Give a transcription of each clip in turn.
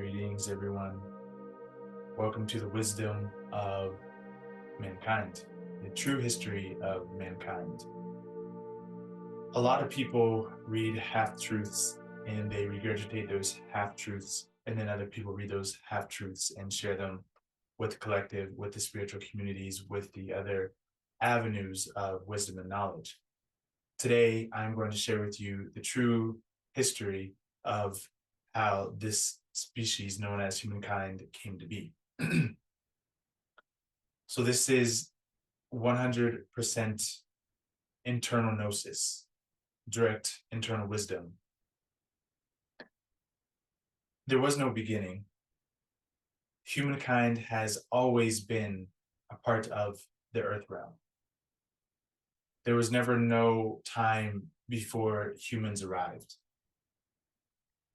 Greetings, everyone. Welcome to the wisdom of mankind, the true history of mankind. A lot of people read half-truths and they regurgitate those half-truths, and then other people read those half-truths and share them with the collective, with the spiritual communities, with the other avenues of wisdom and knowledge. Today, I'm going to share with you the true history of how this species known as humankind came to be. So this is 100% internal gnosis, direct internal wisdom. There was no beginning. Humankind has always been a part of the earth realm. There was never no time before humans arrived.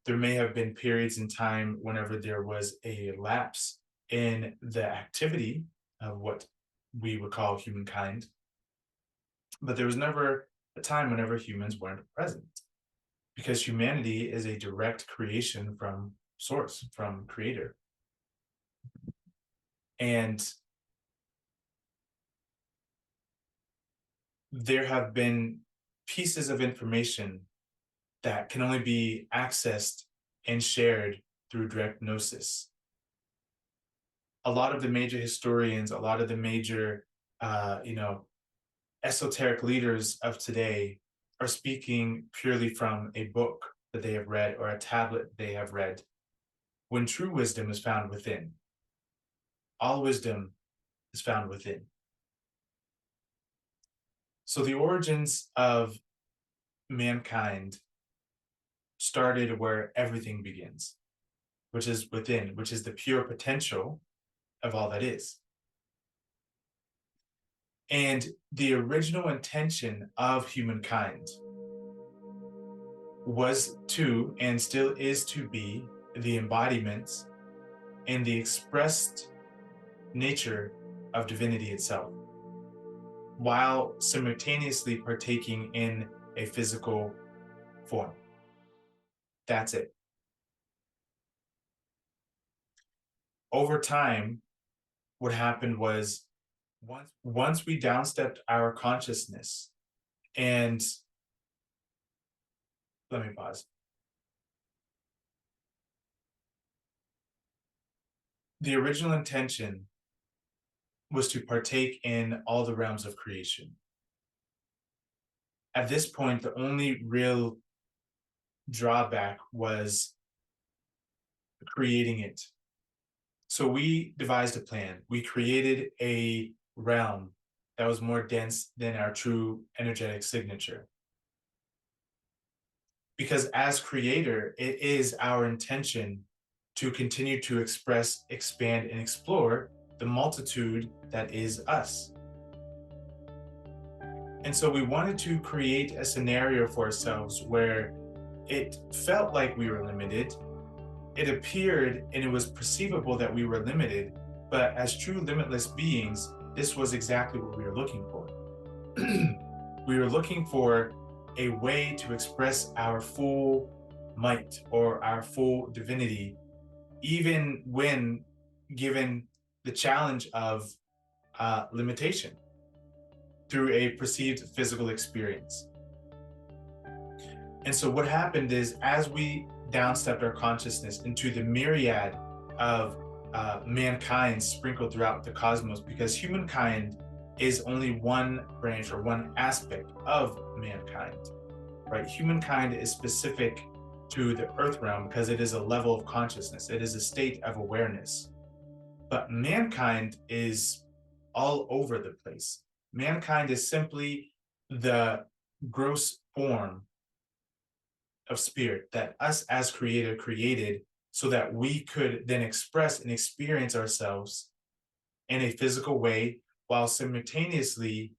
There may have been periods in time whenever there was a lapse in the activity of what we would call humankind, but there was never a time whenever humans weren't present, because humanity is a direct creation from source, from creator. And there have been pieces of information that can only be accessed and shared through direct gnosis. A lot of the major historians, a lot of the major, esoteric leaders of today are speaking purely from a book that they have read or a tablet they have read, when true wisdom is found within. All wisdom is found within. So the origins of mankind started where everything begins, which is within, which is the pure potential of all that is. And the original intention of humankind was to, and still is to be, the embodiment and the expressed nature of divinity itself, while simultaneously partaking in a physical form. That's it. Over time, what happened was, once we downstepped our consciousness, and let me pause. The original intention was to partake in all the realms of creation. At this point, the only real drawback was creating it. So we devised a plan. We created a realm that was more dense than our true energetic signature. Because as creator, it is our intention to continue to express, expand, and explore the multitude that is us. And so we wanted to create a scenario for ourselves where it felt like we were limited. It appeared and it was perceivable that we were limited, but as true limitless beings, this was exactly what we were looking for. We were looking for a way to express our full might or our full divinity, even when given the challenge of limitation through a perceived physical experience. And so what happened is, as we downstepped our consciousness into the myriad of mankind sprinkled throughout the cosmos, because humankind is only one branch or one aspect of mankind, right? Humankind is specific to the earth realm because it is a level of consciousness. It is a state of awareness. But mankind is all over the place. Mankind is simply the gross form of spirit that us as creator created so that we could then express and experience ourselves in a physical way, while simultaneously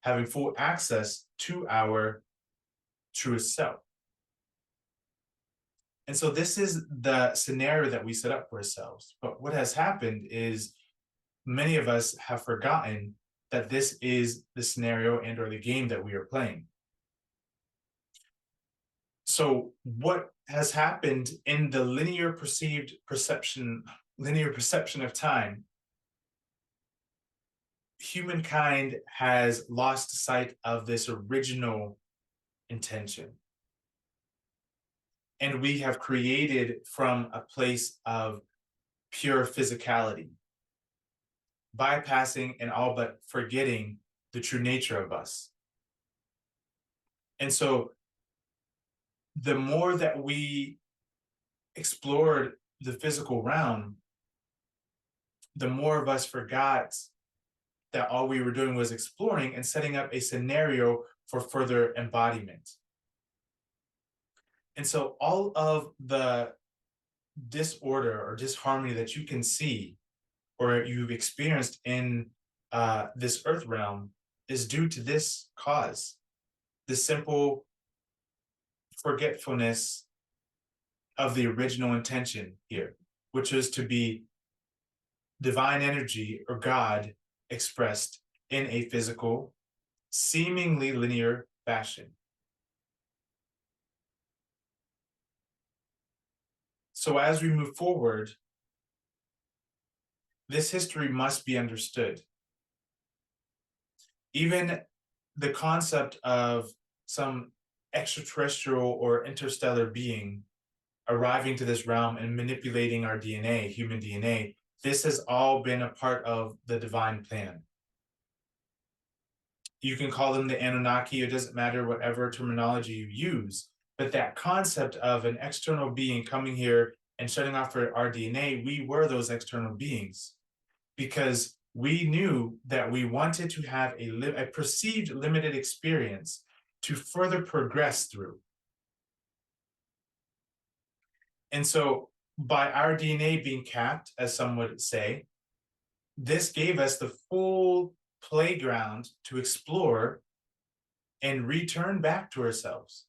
having full access to our truest self. And so this is the scenario that we set up for ourselves. But what has happened is, many of us have forgotten that this is the scenario and or the game that we are playing. So what has happened in the linear perception of time, humankind has lost sight of this original intention. And we have created from a place of pure physicality, bypassing and all but forgetting the true nature of us. And so the more that we explored the physical realm, the more of us forgot that all we were doing was exploring and setting up a scenario for further embodiment. And so all of the disorder or disharmony that you can see or you've experienced in this earth realm is due to this cause, this simple forgetfulness of the original intention here, which is to be divine energy or God expressed in a physical, seemingly linear fashion. So as we move forward, this history must be understood. Even the concept of some extraterrestrial or interstellar being arriving to this realm and manipulating our DNA, human DNA, this has all been a part of the divine plan. You can call them the Anunnaki, it doesn't matter whatever terminology you use, but that concept of an external being coming here and shutting off our DNA, we were those external beings because we knew that we wanted to have a perceived limited experience to further progress through. And so by our DNA being capped, as some would say, this gave us the full playground to explore and return back to ourselves.